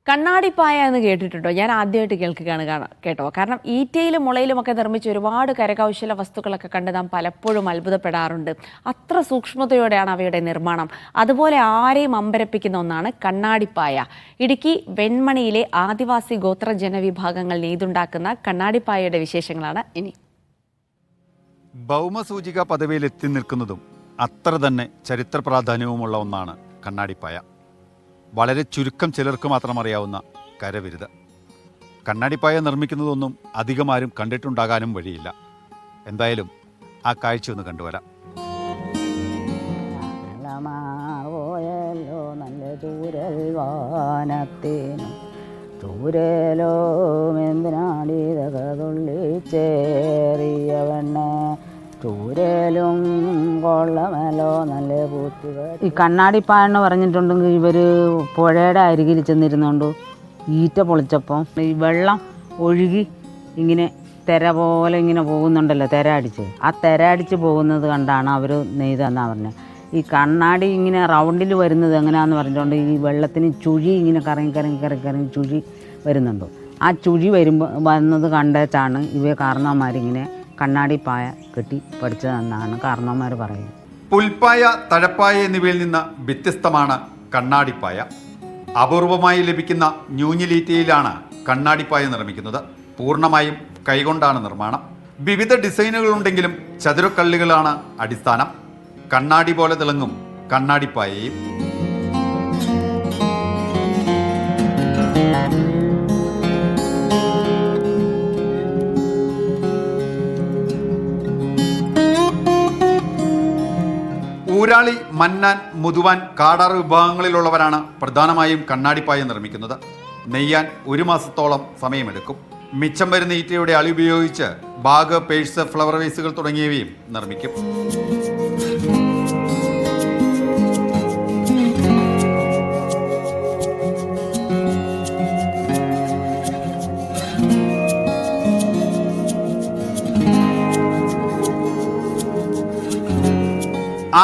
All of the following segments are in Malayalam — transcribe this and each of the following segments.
കണ്ണാടിപ്പായ എന്ന് കേട്ടിട്ടുണ്ടോ? ഞാൻ ആദ്യമായിട്ട് കേൾക്കുകയാണ് കേട്ടോ. കാരണം ഈറ്റയിലും മുളയിലുമൊക്കെ നിർമ്മിച്ച ഒരുപാട് കരകൗശല വസ്തുക്കളൊക്കെ കണ്ട് നാം പലപ്പോഴും അത്ഭുതപ്പെടാറുണ്ട്. അത്ര സൂക്ഷ്മതയോടെയാണ് അവയുടെ നിർമ്മാണം. അതുപോലെ ആരെയും അമ്പരപ്പിക്കുന്ന ഒന്നാണ് കണ്ണാടിപ്പായ. ഇടുക്കി വെൺമണിയിലെ ആദിവാസി ഗോത്ര ജനവിഭാഗങ്ങൾ നെയ്തുണ്ടാക്കുന്ന കണ്ണാടിപ്പായയുടെ വിശേഷങ്ങളാണ് ഇനി. ഭൗമസൂചിക പദവിയിൽ എത്തി നിൽക്കുന്നതും അത്ര തന്നെ ചരിത്ര പ്രാധാന്യവുമുള്ള ഒന്നാണ് കണ്ണാടിപ്പായ. വളരെ ചുരുക്കം ചിലർക്ക് മാത്രം അറിയാവുന്ന കരവിരുത്. കണ്ണാടിപ്പായ നിർമ്മിക്കുന്നതൊന്നും അധികമാരും കണ്ടിട്ടുണ്ടാകാനും വഴിയില്ല. എന്തായാലും ആ കാഴ്ച ഒന്ന് കണ്ടുവരാം. ഈ കണ്ണാടിപ്പായെന്ന് പറഞ്ഞിട്ടുണ്ടെങ്കിൽ ഇവർ പുഴയുടെ അരികിൽ ചെന്നിരുന്നുകൊണ്ട് ഈറ്റ പൊളിച്ചപ്പം ഈ വെള്ളം ഒഴുകി ഇങ്ങനെ തിര പോലെ ഇങ്ങനെ പോകുന്നുണ്ടല്ലോ, തിര അടിച്ച്. ആ തിര അടിച്ച് പോകുന്നത് കണ്ടാണ് അവർ നെയ്തെന്നാണ് പറഞ്ഞത്. ഈ കണ്ണാടി ഇങ്ങനെ റൗണ്ടിൽ വരുന്നത് എങ്ങനെയാണെന്ന് പറഞ്ഞിട്ടുണ്ട്. ഈ വെള്ളത്തിന് ചുഴി ഇങ്ങനെ കറങ്ങി ചുഴി വരുന്നുണ്ട്. ആ ചുഴി വന്നത് കണ്ടേച്ചാണ് കാരണവന്മാരിങ്ങനെ കണ്ണാടിപ്പായ കെട്ടി പഠിച്ചതെന്നാണ് കാരണവന്മാർ പറയുന്നത്. പുൽപ്പായ, തഴപ്പായ എന്നിവയിൽ നിന്ന് വ്യത്യസ്തമാണ് കണ്ണാടിപ്പായ. അപൂർവമായി ലഭിക്കുന്ന ഞൂഞ്ഞിലീറ്റയിലാണ് കണ്ണാടിപ്പായ നിർമ്മിക്കുന്നത്. പൂർണ്ണമായും കൈകൊണ്ടാണ് നിർമ്മാണം. വിവിധ ഡിസൈനുകളുണ്ടെങ്കിലും ചതുരക്കള്ളികളാണ് അടിസ്ഥാനം. കണ്ണാടി പോലെ തിളങ്ങും കണ്ണാടിപ്പായയും. ഊരാളി, മന്നാൻ, മുതുവാൻ, കാടാർ വിഭാഗങ്ങളിലുള്ളവരാണ് പ്രധാനമായും കണ്ണാടിപ്പായ നിർമ്മിക്കുന്നത്. നെയ്യാൻ 1 മാസത്തോളം സമയമെടുക്കും. മിച്ചം വരുന്ന ഈറ്റയുടെ അളി ഉപയോഗിച്ച് ബാഗ്, പേഴ്സ്, ഫ്ലവർ വേസുകൾ തുടങ്ങിയവയും നിർമ്മിക്കും.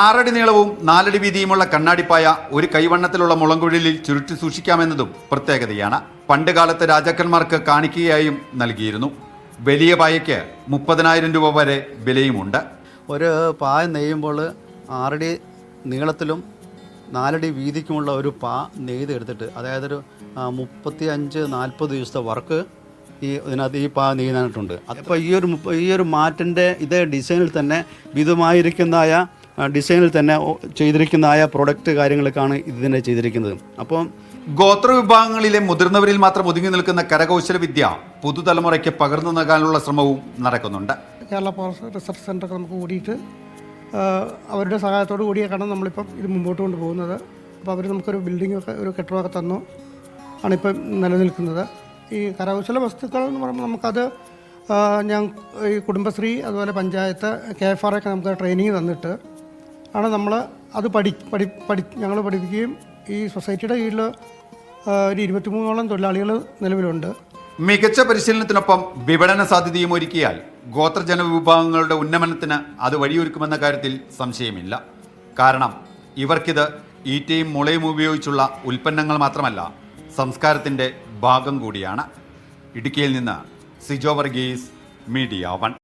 ആറടി നീളവും 4 അടി വീതിയുമുള്ള കണ്ണാടിപ്പായ ഒരു കൈവണ്ണത്തിലുള്ള മുളങ്കുഴലിൽ ചുരുട്ടി സൂക്ഷിക്കാമെന്നതും പ്രത്യേകതയാണ്. പണ്ട് കാലത്ത് രാജാക്കന്മാർക്ക് കാണിക്കയായും നൽകിയിരുന്നു. വലിയ പായയ്ക്ക് 30,000 രൂപ വരെ വിലയുമുണ്ട്. ഒരു പായ നെയ്യുമ്പോൾ 6 അടി നീളത്തിലും 4 അടി വീതിക്കുമുള്ള ഒരു പാ നെയ്തെടുത്തിട്ട്, അതായത് ഒരു 35-40 ദിവസത്തെ വർക്ക് ഇതിനകത്ത് ഈ പാ നെയ്യാനായിട്ടുണ്ട്. അപ്പോൾ ഈ ഒരു മാറ്റിൻ്റെ ഇതേ ഡിസൈനിൽ തന്നെ വിധമായിരിക്കുന്നതായ ഡിസൈനിൽ തന്നെ ചെയ്തിരിക്കുന്നതായ പ്രൊഡക്റ്റ് കാര്യങ്ങളൊക്കെയാണ് ഇതിനെ ചെയ്തിരിക്കുന്നത്. അപ്പം ഗോത്ര വിഭാഗങ്ങളിലെ മുതിർന്നവരിൽ മാത്രം ഒതുങ്ങി നിൽക്കുന്ന കരകൗശല വിദ്യ പുതുതലമുറയ്ക്ക് പകർന്നു നൽകാനുള്ള ശ്രമവും നടക്കുന്നുണ്ട്. കേരള ഫോറസ്റ്റ് റിസർച്ച് സെൻ്ററൊക്കെ നമുക്ക് കൂടിയിട്ട് അവരുടെ സഹായത്തോടു കൂടിയൊക്കെയാണ് നമ്മളിപ്പം ഇത് മുമ്പോട്ട് കൊണ്ടുപോകുന്നത്. അപ്പോൾ അവർ നമുക്കൊരു ബിൽഡിങ്ങൊക്കെ ഒരു കെട്ടിടമൊക്കെ തന്നു ആണിപ്പം നിലനിൽക്കുന്നത്. ഈ കരകൗശല വസ്തുക്കൾ എന്ന് പറയുമ്പോൾ നമുക്കത് ഈ കുടുംബശ്രീ, അതുപോലെ പഞ്ചായത്ത്, KFR ഒക്കെ നമുക്ക് ട്രെയിനിങ് തന്നിട്ട് ആണ് നമ്മൾ അത് ഞങ്ങൾ പഠിപ്പിക്കുകയും ഈ സൊസൈറ്റിയുടെ കീഴിൽ ഒരു 23ഓളം തൊഴിലാളികൾ നിലവിലുണ്ട്. മികച്ച പരിശീലനത്തിനൊപ്പം വിപണന സാധ്യതയും ഒരുക്കിയാൽ ഗോത്രജന വിഭാഗങ്ങളുടെ ഉന്നമനത്തിന് അത് വഴിയൊരുക്കുമെന്ന കാര്യത്തിൽ സംശയമില്ല. കാരണം ഇവർക്കിത് ഈറ്റയും മുളയും ഉപയോഗിച്ചുള്ള ഉൽപ്പന്നങ്ങൾ മാത്രമല്ല, സംസ്കാരത്തിൻ്റെ ഭാഗം കൂടിയാണ്. ഇടുക്കിയിൽ നിന്ന് സിജോ വർഗീസ്, മീഡിയ 1.